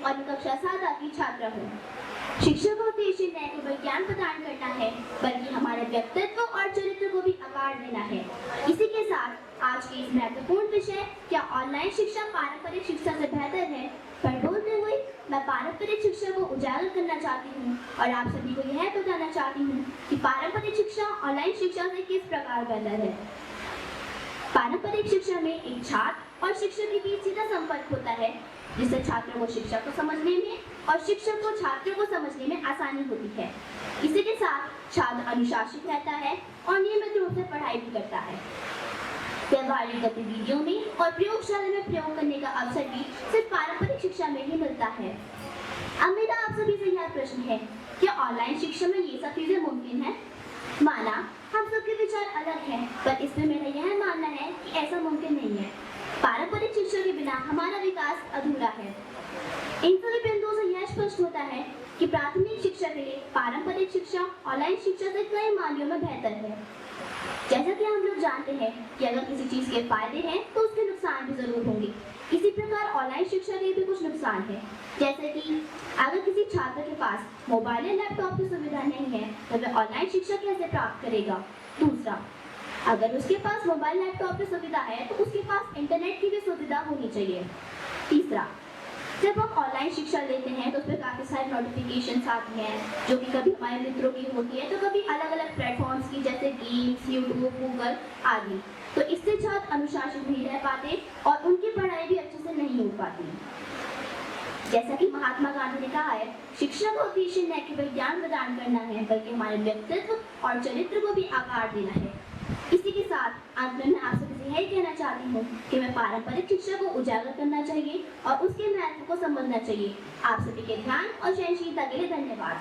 और मैं कक्षा 7 की छात्रा हूँ। शिक्षा का उद्देश्य न केवल ज्ञान प्रदान करना है, बल्कि हमारे व्यक्तित्व और चरित्र को भी आकार देना है। इसी के साथ आज के इस महत्वपूर्ण विषय क्या ऑनलाइन शिक्षा पारंपरिक शिक्षा से बेहतर है पर बोलते हुए मैं पारंपरिक शिक्षा को उजागर करना चाहती हूँ और आप सभी को यह बताना चाहती हूँ कि पारंपरिक शिक्षा ऑनलाइन शिक्षा से किस प्रकार बेहतर है। पारंपरिक शिक्षा में एक छात्र और शिक्षक के बीच सीधा संपर्क होता है, जिससे छात्रों को शिक्षक को समझने में और शिक्षक को छात्रों को समझने में आसानी होती है। इसी के साथ छात्र अनुशासित रहता है और नियमित रूप से पढ़ाई भी करता है। व्यवहारिक गतिविधियों में और प्रयोगशाला में प्रयोग करने का अवसर भी सिर्फ पारंपरिक शिक्षा में ही मिलता है। अब मेरा आप सभी से यह प्रश्न है, क्या ऑनलाइन शिक्षा में ये सब चीजें मुमकिन है? माना हम सबके विचार अलग हैं, पर इसमें मेरा यह मानना है कि ऐसा मुमकिन नहीं है। पारंपरिक शिक्षा के बिना हमारा विकास अधूरा है। इन सभी बिंदुओं से यह स्पष्ट होता है कि प्राथमिक शिक्षा के लिए पारंपरिक शिक्षा ऑनलाइन शिक्षा से कई मामलों में बेहतर है। जैसा कि हम लोग जानते हैं कि अगर किसी चीज के फायदे हैं तो उसके नुकसान भी जरूर होंगे। इसी प्रकार ऑनलाइन शिक्षा के भी कुछ नुकसान है, जैसे कि अगर किसी छात्र के पास मोबाइल या लैपटॉप की सुविधा नहीं है तो वह ऑनलाइन शिक्षा कैसे प्राप्त करेगा। दूसरा, अगर उसके पास मोबाइल लैपटॉप की सुविधा है तो उसके पास इंटरनेट की भी सुविधा होनी चाहिए। तीसरा, जब हम ऑनलाइन शिक्षा लेते हैं तो उसमें काफ़ी सारे नोटिफिकेशंस आती हैं जो कि कभी हमारे मित्रों की होती है तो कभी अलग अलग प्लेटफॉर्म्स की, जैसे गेम्स, यूट्यूब, गूगल आदि। तो इससे छात्र अनुशासित नहीं रह पाते और उनकी पढ़ाई भी अच्छे से नहीं हो पाती। जैसा कि महात्मा गांधी ने कहा है, शिक्षा का उद्देश्य न केवल ज्ञान प्रदान करना है बल्कि हमारे व्यक्तित्व और चरित्र को भी आकार देना है। इसी के साथ अंत में मैं आप सभी से यही कहना चाहती हूँ कि मैं पारंपरिक शिक्षा को उजागर करना चाहिए और उसके महत्व को समझना चाहिए। आप सभी के ध्यान और सहनशीलता के लिए धन्यवाद।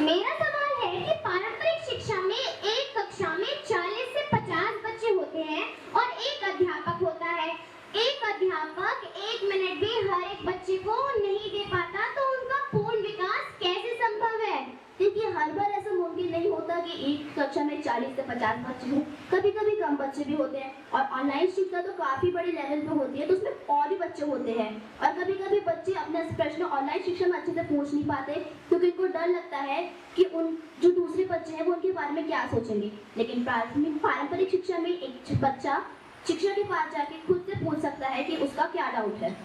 मेरा सवाल है कि पारंपरिक शिक्षा में एक कक्षा में 40 से 50 बच्चे होते हैं और एक अध्यापक होता है। एक अध्यापक 1 मिनट भी हर एक बच्चे को नहीं दे पाता, तो उनका पूर्ण विकास कैसे संभव है? देखिए, हर बार ऐसा मुमकिन नहीं होता कि एक कक्षा में 40 से 50 बच्चे हों। कभी कभी कम बच्चे भी होते हैं और ऑनलाइन शिक्षा तो काफी बड़े लेवल पे होती है तो उसमें और भी बच्चे होते हैं। और कभी कभी बच्चे अपना प्रश्न ऑनलाइन शिक्षा में अच्छे से पूछ नहीं पाते क्योंकि उनको डर लगता है कि उन जो दूसरे बच्चे हैं वो उनके बारे में क्या सोचेंगे। लेकिन पारंपरिक शिक्षा में एक बच्चा शिक्षक के पास जाके खुद से पूछ सकता है कि उसका क्या डाउट है।